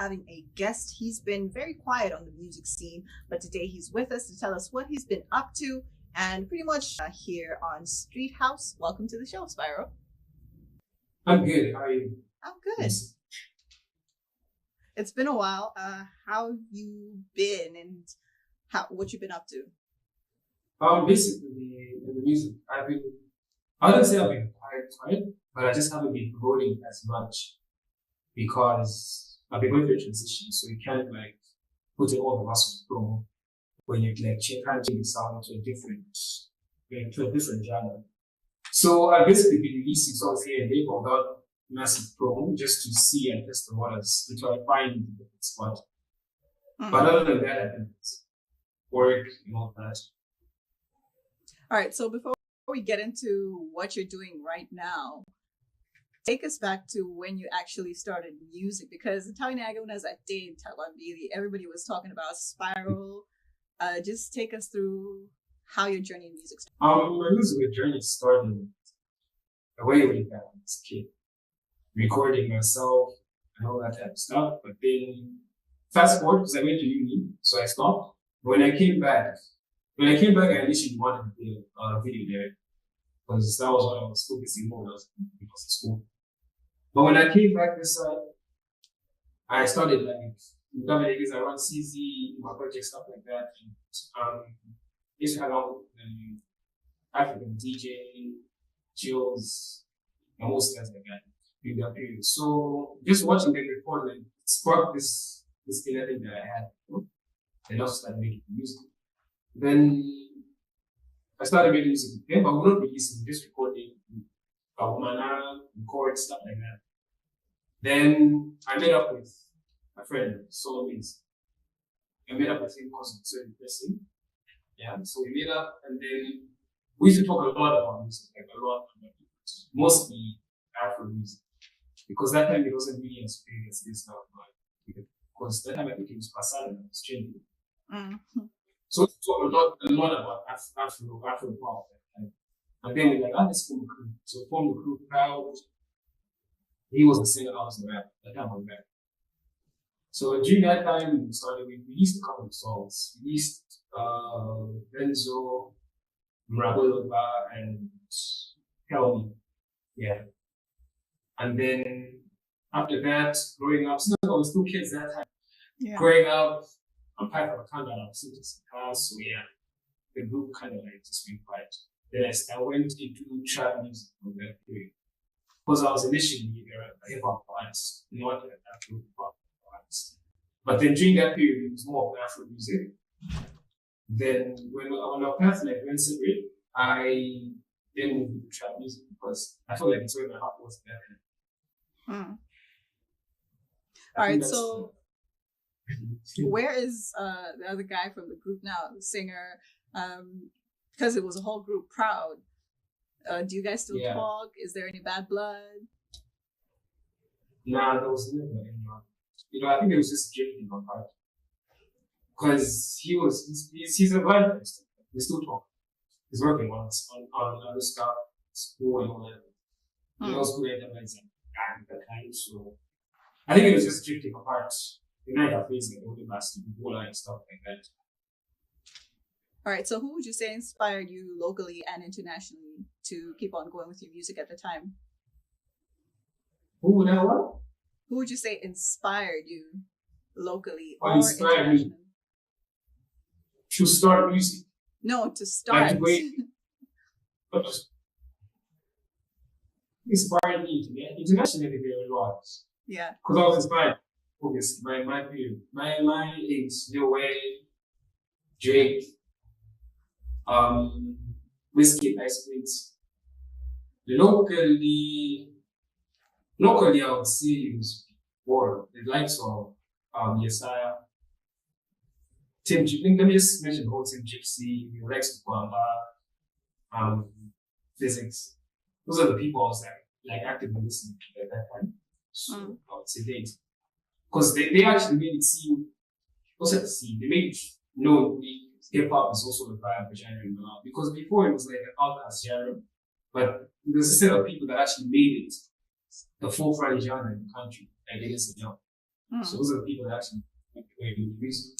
having a guest. He's been very quiet on the music scene, but today he's with us to tell us what he's been up to and pretty much here on Streethouse. Welcome to the show, Spyral. I'm good. How are you? I'm good. Yes. It's been a while. How you been and what you been up to? Basically in the music, I wouldn't say I've been quiet, but I just haven't been promoting as much because I've been going through a transition. So you can't like put in all the muscle promo when you like trying to change the sound to a different genre. So I've basically been releasing songs here and there without massive promo just to see and test the waters until I find the spot. Mm-hmm. But other than that, I think it's work and all that. All right, so before we get into what you're doing right now, take us back to when you actually started music, because as I did everybody was talking about Spyral. Just take us through how your journey in music started. My musical journey started way back as a kid, recording myself and all that type of stuff. But then fast forward, because I went to uni, so I stopped. When I came back, I initially wanted to be a video director because that was what I was focusing on when I was in school. But when I came back this side, I started like I run CZ, my project, stuff like that. And used to hang out with African DJ, Chills, and most guys like that in that period. So just watching them record, like, sparked this inner thing that I had. And also started making music. Then I started making music with them, but we weren't releasing, just recording, record, stuff like that. Then I met up with my friend, Soulmates. I met up with him because it's so interesting. Yeah, so we met up and then we used to talk a lot about music, like a lot, mostly Afro music. Because that time it wasn't really as big as this now, because that time I think it was Pascal and it was changing. Mm-hmm. So we talk a lot about Afro pop. And then we're like, let's form a crew. So we formed the crew, Proud. He was a singer, I was a rapper. That time I was a rapper. So during that time, we released a couple of songs. We released Benzo, Mrabolova, and Kelly. Yeah. And then after that, growing up, I was still kids that time. Yeah. Growing up, I'm part of a kind of house, so yeah, the group kind of like just went quiet. Then I went into trap music from that period. Because I was initially a hip hop artist, not an Afro pop artist. But then during that period, it was more of Afro music. Then when our path like went separate, I then moved into trap music because I felt like it's where my heart was better. Hmm. All right, so where is the other guy from the group now, the singer? Because it was a whole group, Proud. Do you guys still talk? Is there any bad blood? Nah, there was never anyone. I think it was just drifting apart. Because he's a blind person. We still talk. He's working on other stuff, school and all that. He was good at that kind. So I think it was just drifting apart. You know, have things like the last and stuff like that. All right, so who would you say inspired you locally and internationally to keep on going with your music at the time? Who would I what? Who would you say inspired you locally or internationally? Me to start music? No, to start. Inspired me to get internationally there a lot. Yeah. Because I was inspired. Obviously, my period. My age, Lil Wayne, Drake, Whiskey, Ice Prince. Locally, I would say it was more the likes of Yesaya, Tim. Let me just mention the whole Tim Gypsy, Rex Bamba, Physics. Those are the people I was like actively listening to at that time. So I would say they. Because they actually made it seem, they made it known hip hop is also a vibe genre now. Because before it was like an outcast genre, but there's a set of people that actually made it the forefront genre in the country, like it is now. So those are the people that actually make the way to music.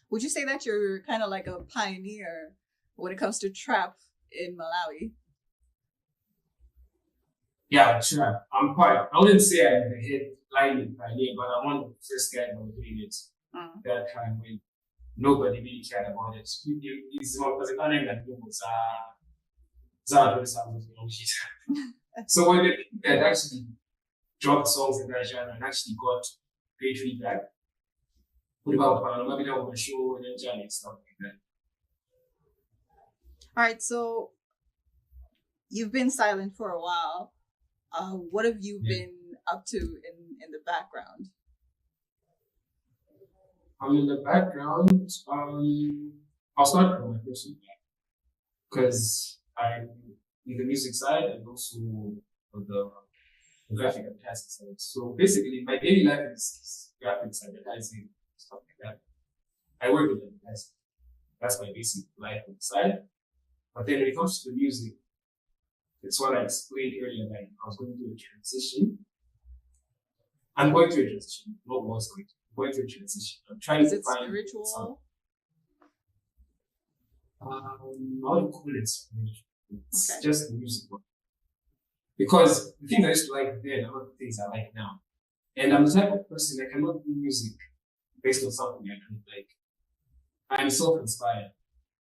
Would you say that you're kind of like a pioneer when it comes to trap in Malawi? Yeah, trap. I'm part. I wouldn't say I'm the head line pioneer, but I'm one of the first guys that were doing it that time when nobody really cared about it. So when the people that actually dropped songs in that genre and actually got great feedback, what about Panama? Maybe that was a show and then and stuff like that. All right, so you've been silent for a while. What have you been up to in the background? In the background, I'll start from my personal life because I'm in the music side and also on the graphic advertising side. So basically, my daily life is graphics, advertising, stuff like that. I work with advertising. That's my basic life on the side. But then when it comes to the music, it's what I explained earlier, like I was going through a transition. I'm going through a transition, not was going through a transition. I'm trying to find spiritual? I would call it spiritual. It's Okay. just the music one. Because the things I used to like then are not the things I like now. And I'm the type of person that cannot do music based on something I don't like. I'm self-inspired.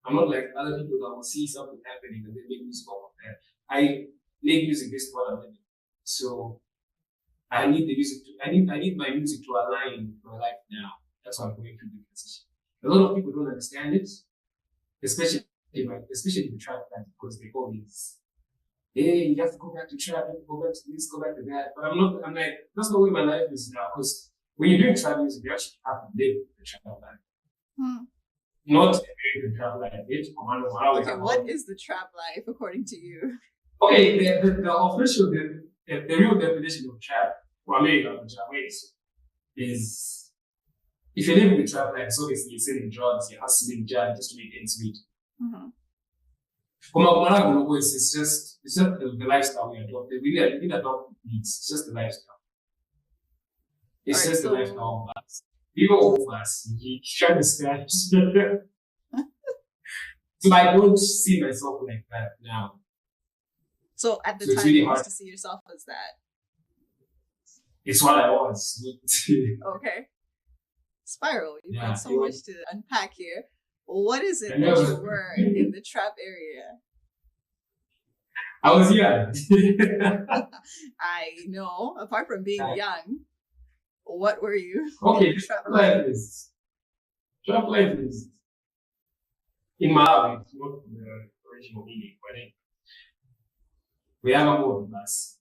I'm not like other people that will see something happening and they make music off of that. I make music based on what I'm living. So I need the music to, I need my music to align with my life now. That's why I'm going through the transition. A lot of people don't understand it, especially in the trap band, because they call this, hey, you have to go back to trap, you have to go back to this, go back to that. But I'm like, that's not the way my life is now. Because when you're doing trap music, you actually have to live the trap life. Not the trap life. Okay, what is the trap life according to you? Okay, the official, the real definition of trap, for America, is if you're living the trap life, so obviously you're selling drugs, you're hustling jab just to make ends meet. It's just the lifestyle we adopted. We didn't adopt needs. It's just the lifestyle. It's just the lifestyle of us. People over us, you try to scratch. So I don't see myself like that now. So at the time, really you used to see yourself as that. It's what I was. Okay. Spyral, you've got so much to unpack here. What is it that you were in the trap area? I was young. I know. Apart from being young, what were you? Okay, trap life is in Malawi. It's not the original meaning, but we have a more of us.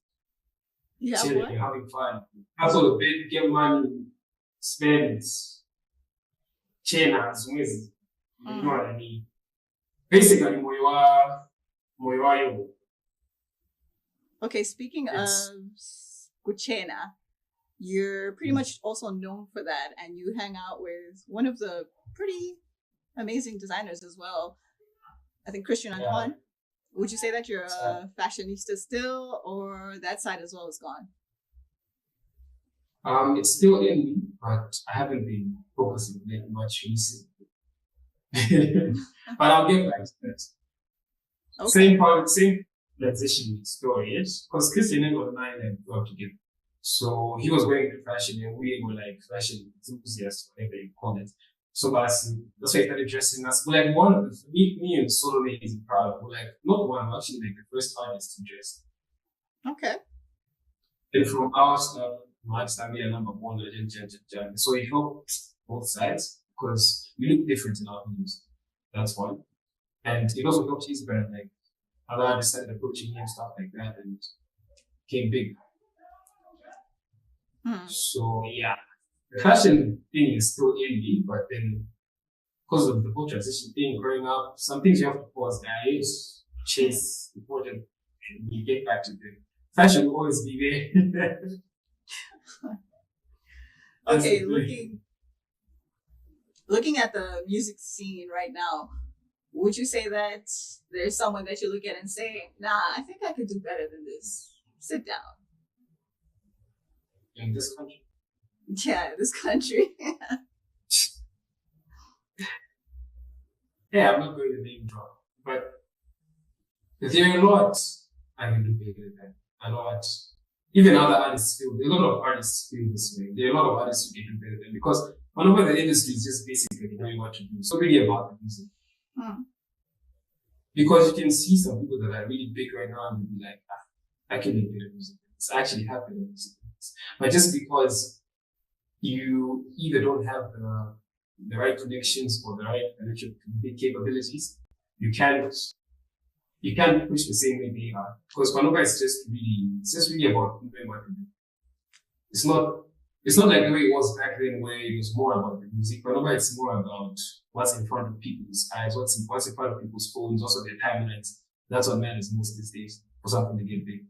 Yeah, you're having fun. That's all the big get money, spend, China, Zumezi. You know what I mean? Basically, moyo. Okay, speaking of Kuchena, you're pretty much also known for that, and you hang out with one of the pretty amazing designers as well. I think Christian Antoine. Would you say that you're a fashionista still, or that side as well is gone? It's still in me, but I haven't been focusing on it much recently. But I'll get back to that. Okay. Same transition story is because Christian and I grew up together. So he was going into fashion and we were like fashion enthusiasts, whatever you call it. So that's why he started dressing us. But like one of the me and Solo is proud. We're like not one, actually like the first artist to dress. Okay. And from our stuff, Mark's family and number one, so it helped both sides because we look different in our music. That's one. And it also helped his brand, like Allah started approaching him, stuff like that, and came big. So yeah. The fashion thing is still in me, but then because of the whole transition thing growing up, some things you have to pause, guys, chase important, and you get back to the fashion will always be there. Okay, looking at the music scene right now, would you say that there's someone that you look at and say, nah, I think I could do better than this? Sit down. In this country? Yeah, this country. Yeah, I'm not going to name drop, but there are a lot I can do better than a lot. Even other artists feel, there are a lot of artists feel this way. There are a lot of artists who can do better than because one of the industry is just basically knowing what to do. So really about the music. Hmm. Because you can see some people that are really big right now and you'll be like, I can make better music. It's actually happening. But just because you either don't have the right connections or the right financial capabilities, you can't push the same way they are. Because Panoka is just really about knowing what to do. It's not like the way it was back then where it was more about the music. Panoka it's more about what's in front of people's eyes, what's in front of people's phones, also their timelines. That's what matters most these days for something to get big.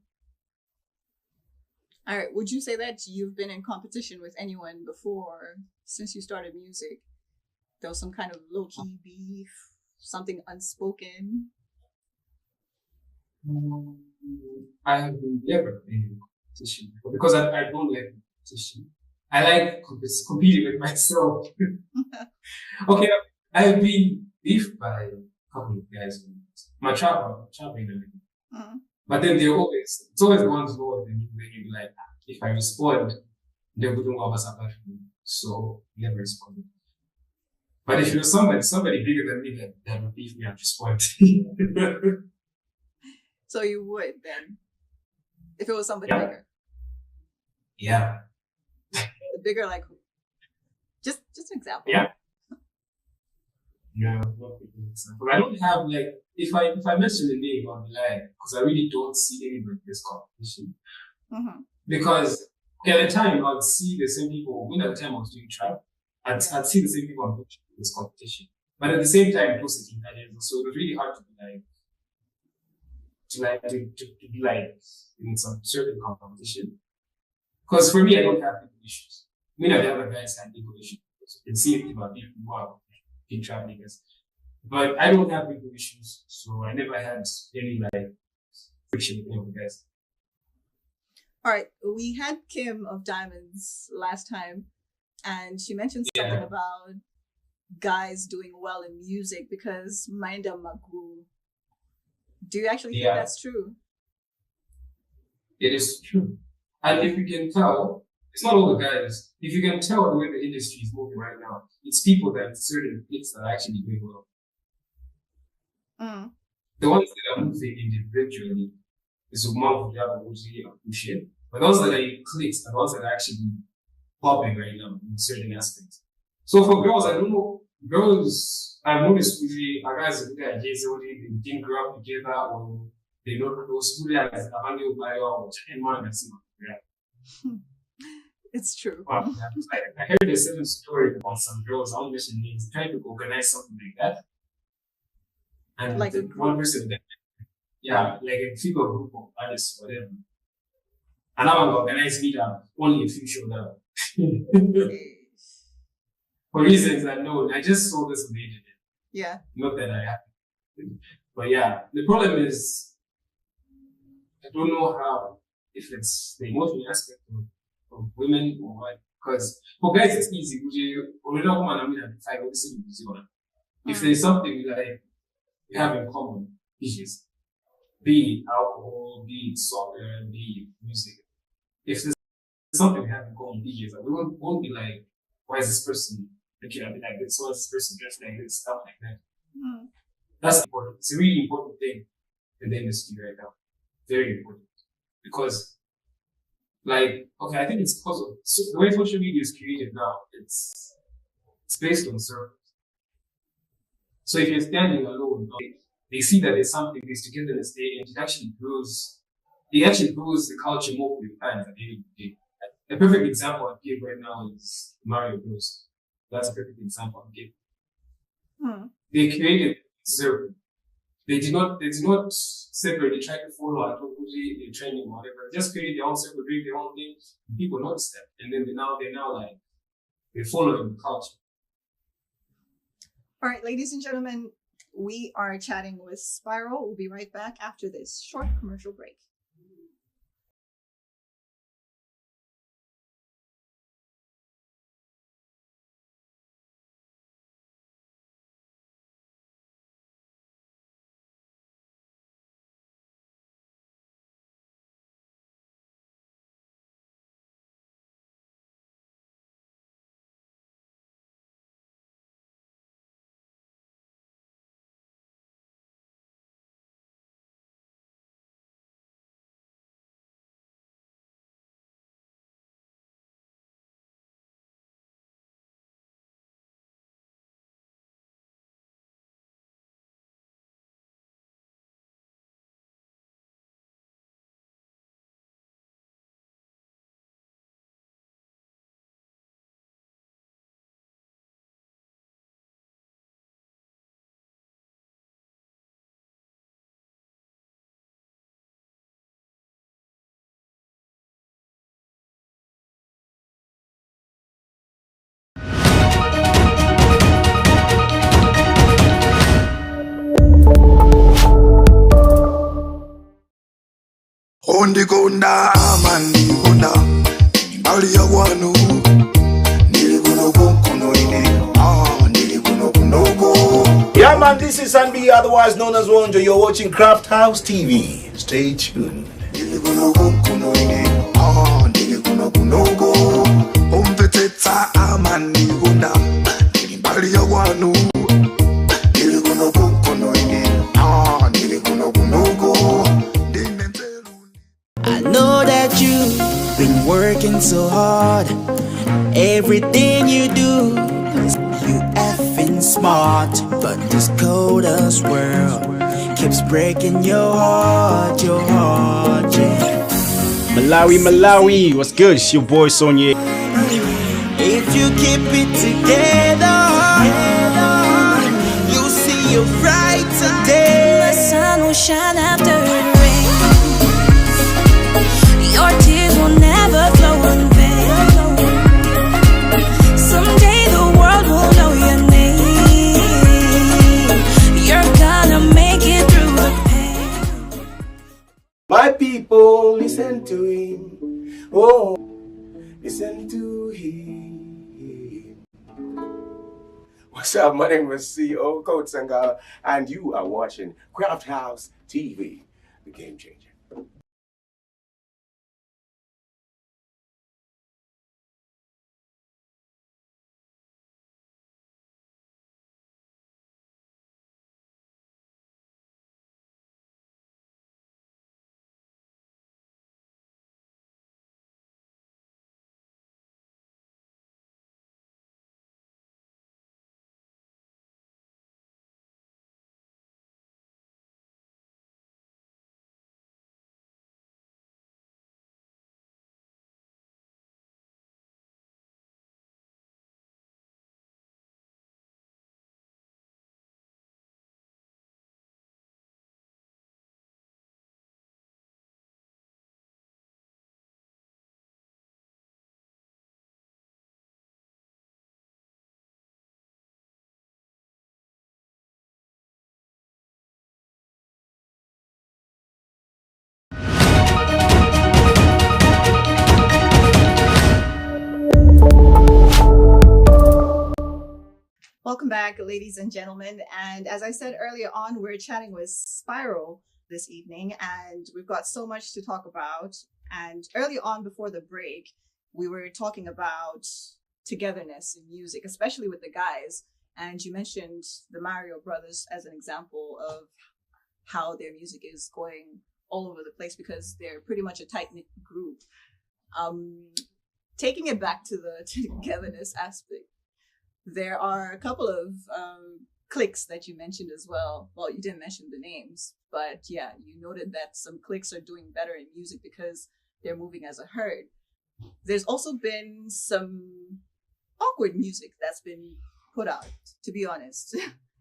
All right. Would you say that you've been in competition with anyone before since you started music? There was some kind of low key beef, something unspoken. I have never been in competition before because I don't like competition. I like competing with myself. Okay, I have been beefed by a couple of guys. My traveling and everything. But then it's always the ones lower than you, when you be like, if I respond, they wouldn't want us apart from me. So never responded. But if you're somebody bigger than me that would beef me, I'd respond. So you would then, if it was somebody Yeah. bigger. Yeah. The bigger, like who? Just an example. Yeah. Yeah, but I don't have like if I mention the name, I'll be lying because I really don't see anybody in this competition. Mm-hmm. Because okay, at the time I'd see the same people. When at the time I was doing trap, I'd see the same people on this competition. But at the same time, it was so it was really hard to be like to be like in some certain competition. Because for me, I don't have people issues. The other guys had people issues. So you can see it about people who are in traveling. But I don't have people issues, so I never had any like friction with any of the guys. All right. We had Kim of Diamonds last time, and she mentioned something Yeah. about guys doing well in music because Minda Magu. Do you actually think Yeah, that's true? it is true. And if you can tell, it's not all the guys. If you can tell the way the industry is moving right now, it's people that certain cliques that are actually doing well. Mm. The ones that are moving individually is Umar, Yaba, Uzi, and Bushir. But those that are in cliques are the ones that are actually popping right now in certain aspects. So for girls, I don't know. Girls, I've noticed usually guys who are they didn't grow up together or they don't close. Who are Abandi Ubayo or and one and see. It's true. Wow. I heard a certain story about some girls, I won't mention names, trying to organize something like that. And Like a one group. person, yeah, like a figure group of artists, whatever. And I want to organize meetup, only a few showed up. For reasons unknown, I just saw this on the internet. Yeah. Not that I have. But yeah, the problem is, I don't know how, if it's the emotional aspect of women or what. Because for guys, it's easy. If there's something like we have in common, issues, be it alcohol, be it soccer, be it music. If there's something we have in common, DJs, we won't be like, why is this person looking at me like this? Why is this person dressed like this? Stuff like that. Mm. That's important. It's a really important thing in the industry right now. Very important. Because, like, okay, I think it's because of the way social media is created now, it's based on circles. So if you're standing alone, they see that there's something, there's togetherness there, and it actually grows the culture more for your fans at the end of the day. A perfect example I give right now is Mario Bros. That's a perfect example I give. Mm. They created zero. They did not separately try to follow their training or whatever. They just created their own circle, doing their own thing. And people noticed that. And then they're now like they're following the culture. All right, ladies and gentlemen, we are chatting with Spyral. We'll be right back after this short commercial break. Undikonda mandikonda Imbali ya wanu Nilikuno kuno ine Nilikuno kunoko. Yeah man, this is Sanbi, otherwise known as Wonjo. You're watching Crafthouse TV. Stay tuned. Nilikuno kuno ine Nilikuno kunoko. Umpeteta mandikonda Imbali ya wanu Nilikuno kuno ine Nilikuno kunoko. I know that you've been working so hard. Everything you do is you effing smart. But this coldest world keeps breaking your heart, yeah. Malawi, what's good? It's your boy Sonya. If you keep it together, you'll see your brighter day. The sun will shine after it rains. Your tears will never flow in vain. Someday the world will know your name. You're gonna make it through the pain. My people, listen to him. Oh, listen to him. What's up? My name is CEO Coach Sangha, and you are watching Crafthouse TV, the game changer. Welcome back, ladies and gentlemen. And as I said earlier on, we're chatting with Spyral this evening, and we've got so much to talk about. And early on, before the break, we were talking about togetherness in music, especially with the guys. And you mentioned the Mario Brothers as an example of how their music is going all over the place because they're pretty much a tight-knit group. Taking it back to the togetherness aspect, there are a couple of cliques that you mentioned as well. Well, you didn't mention the names, but yeah, you noted that some cliques are doing better in music because they're moving as a herd. There's also been some awkward music that's been put out, to be honest.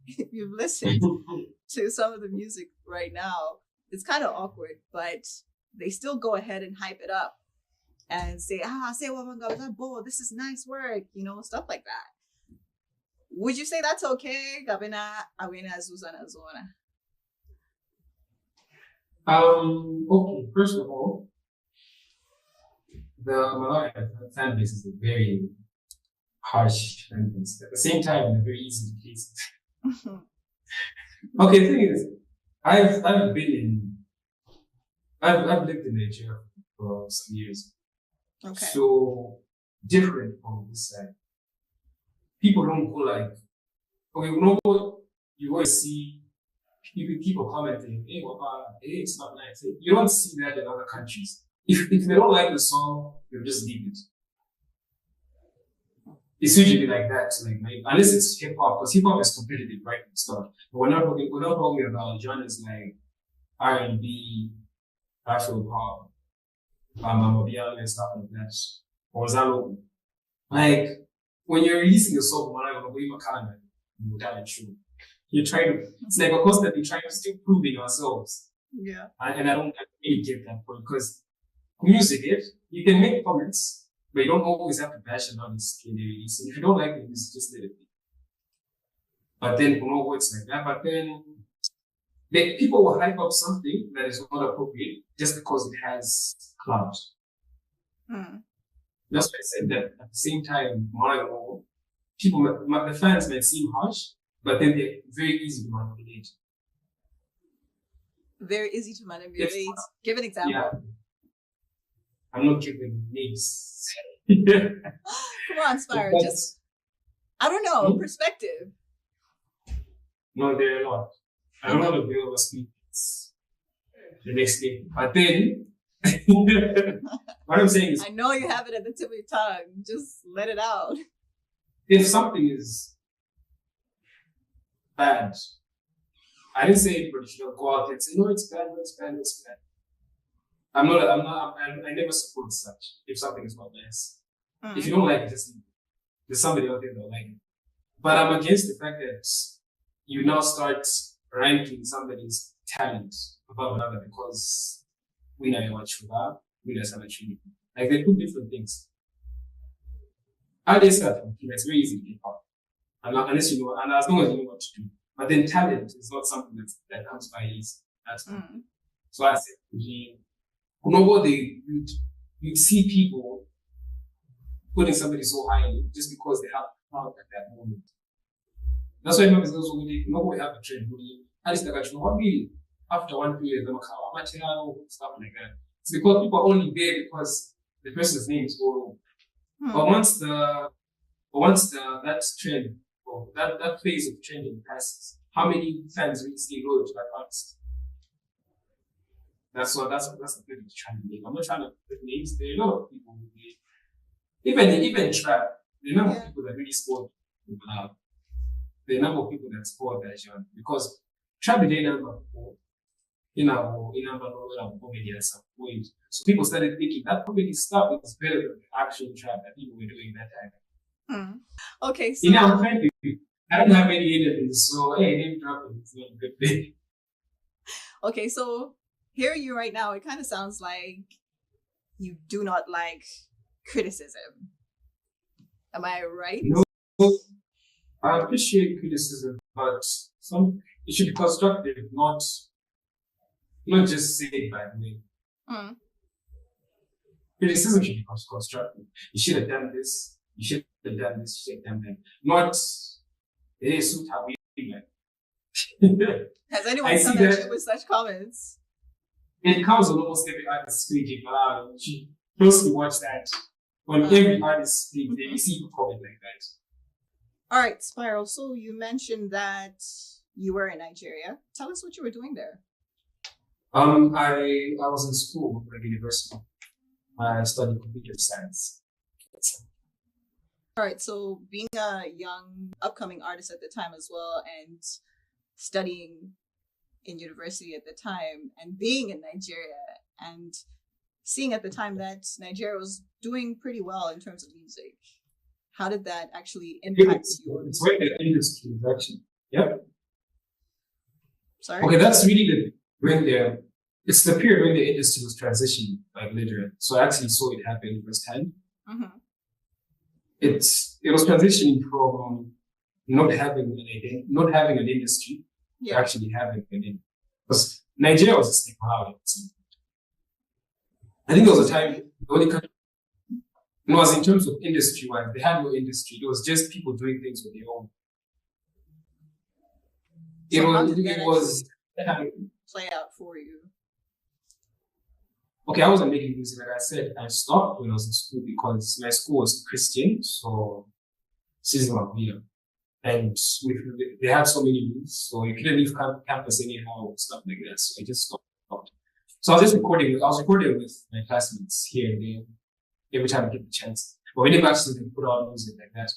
If you've listened to some of the music right now, it's kind of awkward, but they still go ahead and hype it up and say, say, oh my God, boy, this is nice work, you know, stuff like that. Would you say that's okay? Gabina, Awena, Zuzana, Zona. Okay, first of all, the Malawi fan base is a very harsh fan base. At the same time, they're very easy to please. Okay, the thing is, I've lived in Nigeria for some years. Okay. So different from this side. People don't go like, okay, you know what? You always see people commenting, hey, it's not nice. You don't see that in other countries. If they don't like the song, they'll just leave it. It's usually like that, unless it's hip hop, because hip hop is competitive right from the start. But we're not talking about genres like R&B, Afro pop, Amapiano and stuff like that. Or Zalo. Like, when you're releasing a song, you're trying to, it's like we're constantly trying to still proving ourselves. Yeah. And I don't really get that point because music, you can make comments, but you don't always have to bash an artist when they release it. If you don't like it, just let it be. But then, it's like that. But then, People will hype up something that is not appropriate just because it has clout. Hmm. That's why I said that at the same time, people, the fans might seem harsh, but then they're very easy to manipulate. Very easy to manipulate. It's- Give an example. Yeah. I'm not giving names. Come on, Spyral. But- Just, I don't know, Hmm? perspective. No, there are not. I don't want to be over speak the next day. But then, what I'm saying is, I know you have it at the tip of your tongue. Just let it out. if something is bad, I didn't say anybody should go out there and say, no, it's bad, no, it's bad, no, it's bad. I never support such if something is not nice. Hmm. If you don't like it, just leave it. There's somebody out there that will like it. But I'm against the fact that you now start ranking somebody's talent above another because we know what you are, we know how much you need. Like they're two different things. How they start, it's very easy to get out. Unless you know, and as long as you know what to do. But then talent is not something that comes by easy. That's Hmm. So I said, you know what you'd see people putting somebody so highly just because they have power at that moment. That's why I remember those who we have a trend. At least like, you know what, really, after 1 period, stuff like that. It's because people are only there because the person's name is all over. But once that trend or that phase of trending passes, how many fans really stay loyal to that artist? That's the point I'm trying to make. I'm not trying to put names. There are a lot of people who even trap. The number of people that really support the number of people that support that genre because trap is the number of comedy at some point. So people started thinking that comedy stuff is better than the actual trap that people were doing that time. Hmm. Okay, so I'm trying to. I don't have any enemies, so hey, name dropping is not a good thing. okay, so hearing you right now, it kind of sounds like you do not like criticism. Am I right? No, I appreciate criticism, but it should be constructive, not just said by me. Hmm. Criticism should be constructive. You should have done this. You should have done this. You should have done that. Not, hey, suit how we like. Has anyone I come see at that. you with such comments? It comes on almost every artist speaking. You should closely watch that. When every artist speaks, they receive a comment like that. All right, Spyral. So you mentioned that you were in Nigeria. Tell us what you were doing there. I was in school at university. I studied computer science. All right, so being a young, upcoming artist at the time as well, and studying in university at the time, and being in Nigeria, and seeing at the time that Nigeria was doing pretty well in terms of music, how did that actually impact your It's music? where the industry is actually. Yep. Sorry? Okay, that's really it's the period when the industry was transitioning, like literally. So I actually saw it happen firsthand. Mm-hmm. It was transitioning from not having an industry to Yeah. actually having an industry. Because Nigeria was just like, wow. I think there was a time the only country, as in terms of industry wise, they had no industry. It was just people doing things with their own. So how did that It was play out for you? okay, I wasn't making music. Like I said, I stopped when I was in school because my school was Christian, so seasonal here. And they had so many rules, so you couldn't leave campus anyhow, stuff like that. So I just stopped. So I was recording with my classmates here and there, every time I get the chance. But we never actually put out music like that.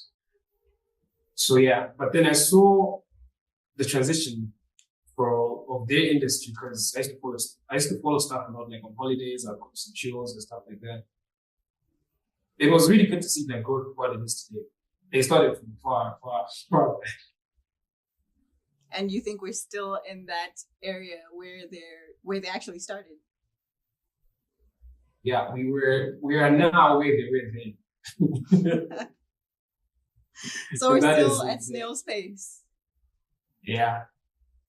So yeah, but then I saw the transition of their industry because I used to follow stuff a lot, like on holidays, I'd go to some shows and stuff like that. It was really good to see them go to what it is today. They started from far back. And you think we're still in that area where they actually started? Yeah, we are now where they were then. So we're That still is- at snail's pace. Yeah,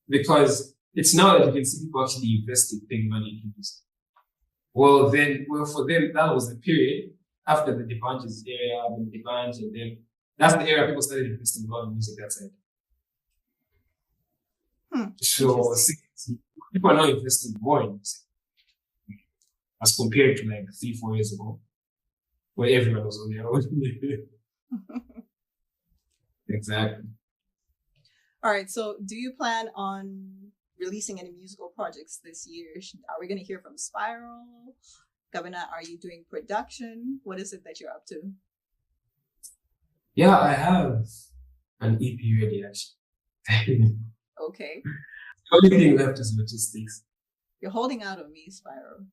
because it's now that you can see people actually investing big money into this. Well, for them, that was the period after the Debanges era, then Debange, and then that's the era people started investing a lot in music that side. So people are now investing more in music as compared to like 3-4 years ago, where everyone was on their own. Exactly. All right. So, do you plan on releasing any musical projects this year? Are we going to hear from Spyral? Governor, are you doing production? What is it that you're up to? Yeah, I have an EP ready actually. Okay. The only thing left is logistics. You're holding out on me, Spyral.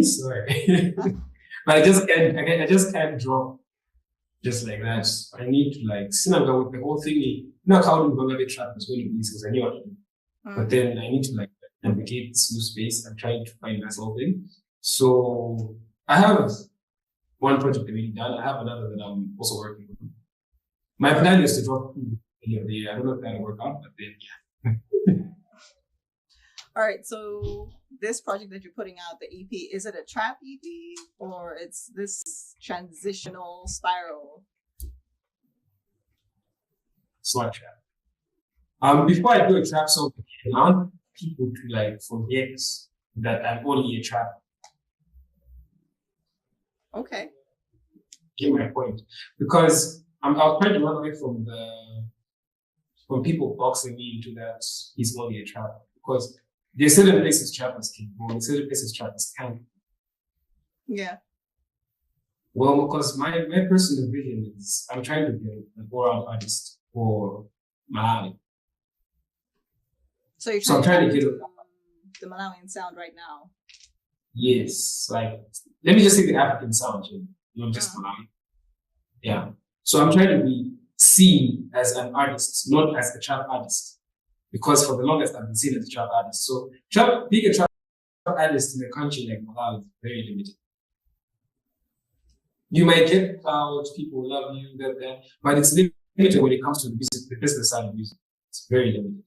Sorry. But I just can't draw just like that. I need to like Sinaga with the whole thing. Not how to Bangladesh trap was going to be because I knew what to do. But then I need to like navigate this new space. I'm trying to find myself in. So I have one project already done. I have another that I'm also working on. My plan is to drop any of the year. I don't know if that'll work out, but then yeah. All right. So this project that you're putting out, the EP, is it a trap EP or it's this transitional Spyral? It's not a trap. Before I do a trap song, I want people to like forget that I'm only a trap. Okay. Get my point. Because I was trying to run away from people boxing me into that he's only a trap. Because there's certain places trappers can go, there's certain places trappers can't. Yeah. Well, because my personal vision is I'm trying to be an all-round artist for Malawi. So you're So I'm trying to get the Malawian sound right now. Yes, like let me just say the African sound, not just Malawi. Yeah. So I'm trying to be seen as an artist, not as a trap artist. Because for the longest I've been seen as a trap artist. So being a trap artist in a country like Malawi is very limited. You might get clout, people love you, that, but it's limited when it comes to the business side of music. It's very limited.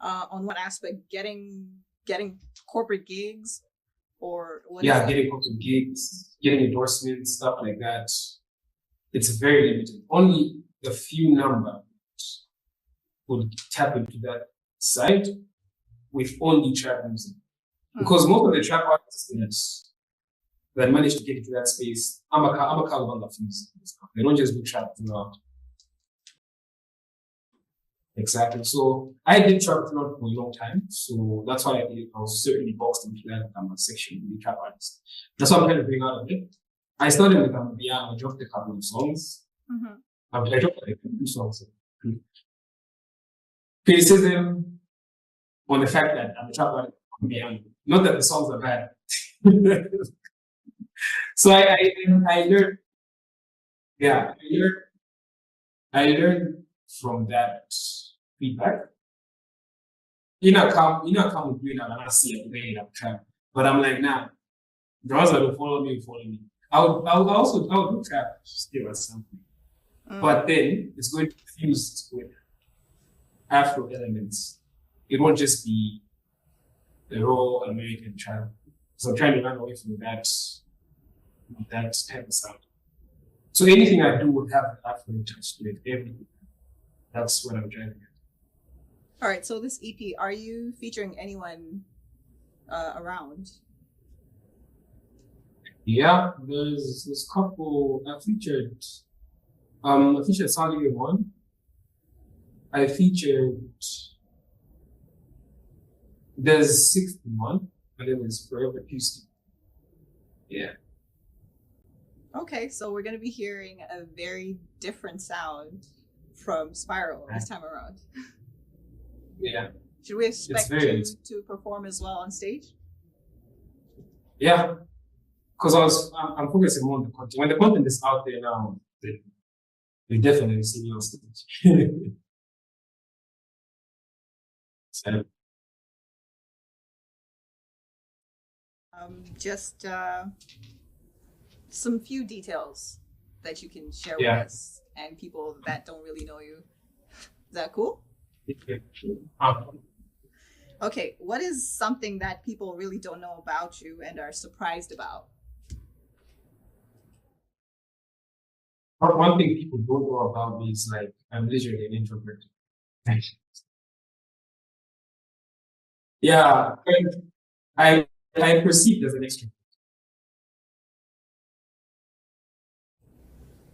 On what aspect? Getting corporate gigs, or what? Yeah, getting corporate gigs, getting endorsements, stuff like that. It's very limited. Only a few number would tap into that side with only trap music, because most of the trap artists that manage to get into that space, I'm a Kalabanga fuse. They don't just do trap throughout. Exactly. So I did trap throughout for a long time. So that's why I was certainly boxed into that section with the trap artist. That's what I'm trying to bring out of it. I started with Beyond. I dropped a couple of songs. I dropped like 2 songs. Criticism on the fact that I'm a trap artist from Beyond. Not that the songs are bad. So I learned, yeah, I learned from that feedback. You know, come with doing that and I see it today I'm trap. But I'm like, nah, girls are to follow me. I would do trap still as something. But then it's going to fuse with Afro elements. It won't just be the raw American trap. So I'm trying to run away from that type of sound. So anything I do will have an Afro touch to it. Everything. That's what I'm driving at. All right. So this EP, are you featuring anyone around? Yeah, there's a couple. I featured Sally One. I featured. There's 61, and then there's Forever Houston. Yeah. Okay, so we're gonna be hearing a very different sound from Spyral this time around. Yeah. Should we expect you to perform as well on stage? Yeah, because I'm focusing more on the content. When the content is out there now, they definitely see me on stage. So, just some few details that you can share with us and people that don't really know you. Is that cool? Okay, what is something that people really don't know about you and are surprised about? One thing people don't know about me is like I'm literally an introvert. Yeah, I perceive as an extrovert,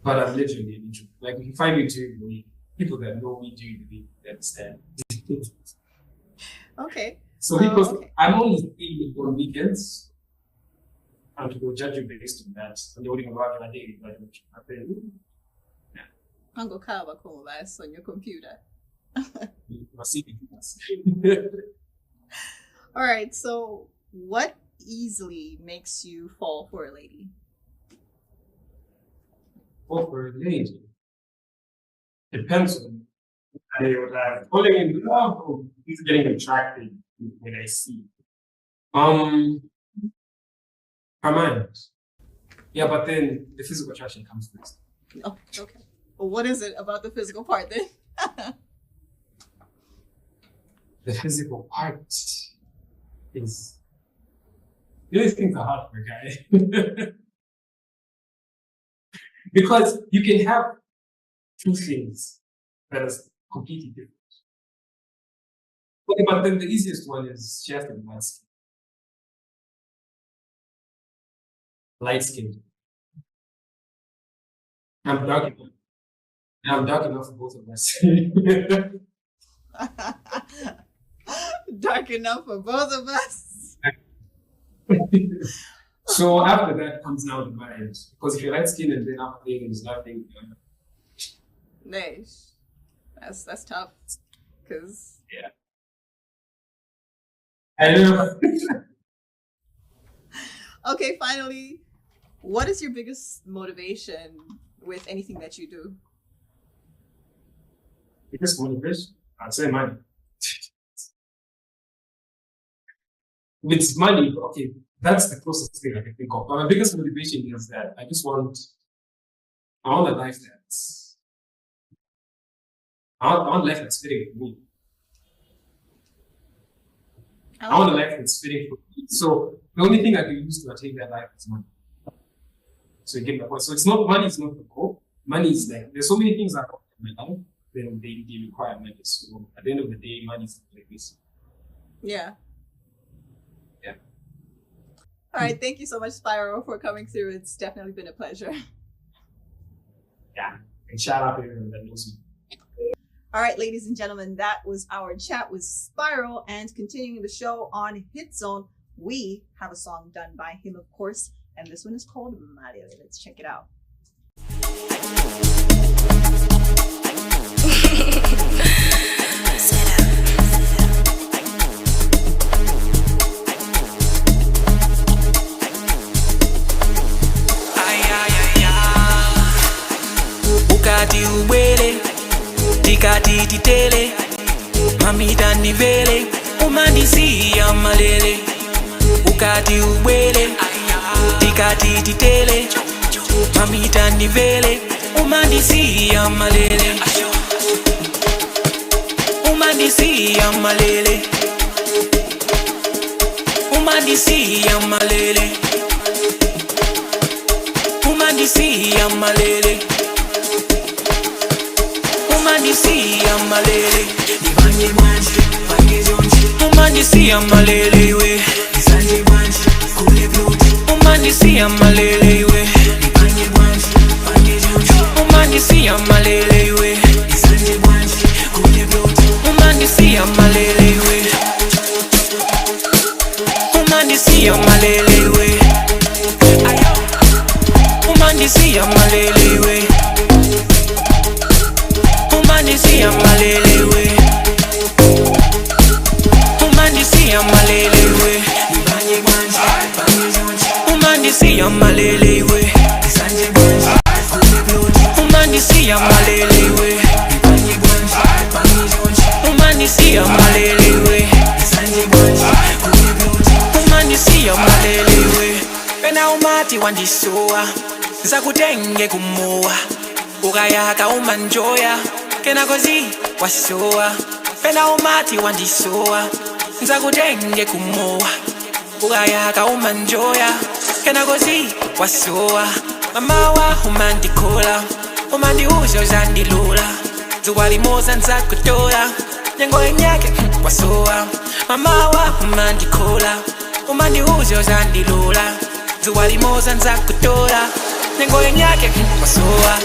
but I'm literally an introvert. Like if you find me during the week, people that know me during the week they understand. Okay. So because okay. I'm only free on weekends, and people judge you based on that. And they're only about your day, like I'm going to cover on your computer. All right, so what easily makes you fall for a lady? Fall for a lady depends on they would have falling in love or he's getting attracted when I see. Her mind. Yeah, but then the physical attraction comes first. Oh, okay. Well, what is it about the physical part then? The physical part is these things are hard for a guy. Because you can have two things that are completely different. Okay, but then the easiest one is she has to be light skin. Light skin. I'm dark enough. I'm dark enough for both of us. Dark enough for both of us. So after that comes now the mind. Because if you're light skinned and then after there's nothing. Nice. That's tough. Cause Yeah. I know. Okay, finally, what is your biggest motivation with anything that you do? Biggest motivation? I'd say money. With money, okay, that's the closest thing I can think of. But my biggest motivation is that I want a life that's, I want a life that's fitting for me. I want a life that's fitting for me. So the only thing I can use to attain that life is money. So you get my point. So it's not, money is not the goal. Money is like, there's so many things I want in my life, then they require money. So at the end of the day, money is like this. Yeah. Yeah. All right. Thank you so much, Spyral, for coming through. It's definitely been a pleasure. Yeah. And shout out to everyone that knows me. All right, ladies and gentlemen, that was our chat with Spyral. And continuing the show on Hit Zone, we have a song done by him, of course. And this one is called Mario. Let's check it out. Ukati ubele, tikati titele, mamita nivele, umandisi ya malele. Ukati ubele, tikati titele, mamita nivele, umandisi ya malele. Umandisi ya malele. Umandisi ya malele. Umandisi ya malele. Umandisi ya malele. Ibanye manje, bange zonje. Umandisi ya malele we. Isanje manje, kule blood. Umandisi ya malele we. Ibanye manje, bange zonje. Umandisi ya malele we. Isanje manje, kule blood. Umandisi ya malele we. Umandisi ya malele we. Umandisi ya malele we. Umandisi ya malele we. Umandisi ya malele we. Ibanye manje, bange zonje. Umandisi ya malele we. Isanje manje, kule blood. Umandisi ya malele we. Ibanye manje, bange zonje. Umandisi ya malele we. Isanje manje, kule blood. Umandisi ya malele we. Pena umati wandisoa, zakutenge kumoa. Ukayaka umanjoya, kena kozi wasoa. Pena umati wandisoa nzakutenge kumowa ukayaka umanjoya kena kozi wasoa mamawa umandikola umandiuza uzandilula zuwalimoza nzakutola nyengo enyake wasoa mamawa umandikola umandiuza uzandilula zuwalimoza nzakutola nyengo enyake wasoa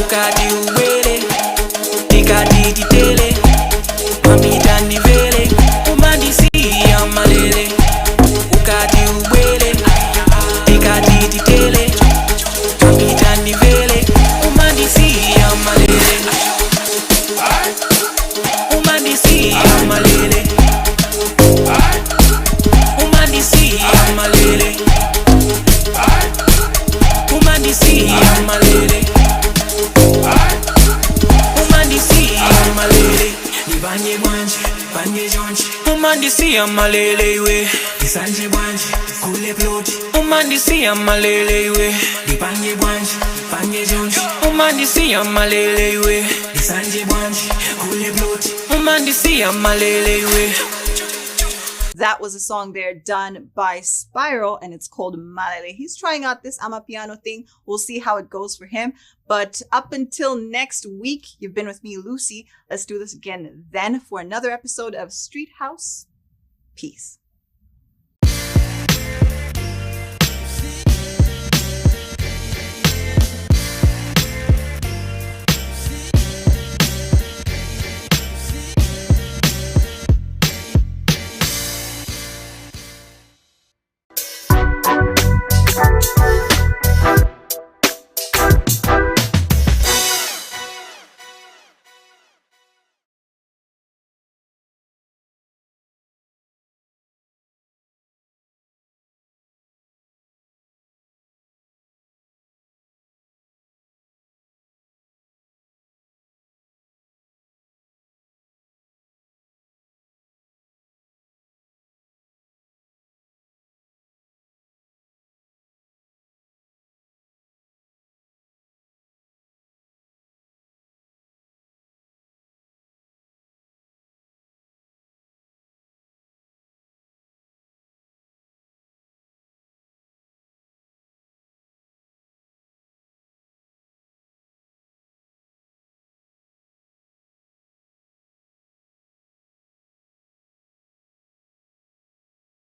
ukati uwele ikati titele mamita nivele umandisia malele ukati uwele ikati titele mamita nivele umandisia malele umandisia malele umandisia malele umandisia malele umandisia malele nibanye bwanje banye jonje umandisia malele we nisanje bwanje kule ploti umandisia malele we nibanye bwanje banye jonje umandisia malele we nisanje bwanje kule ploti umandisia malele we. That was a song there done by Spyral, and it's called Malele. He's trying out this Amapiano thing. We'll see how it goes for him. But up until next week, you've been with me, Lucy. Let's do this again then for another episode of Streethouse. Peace.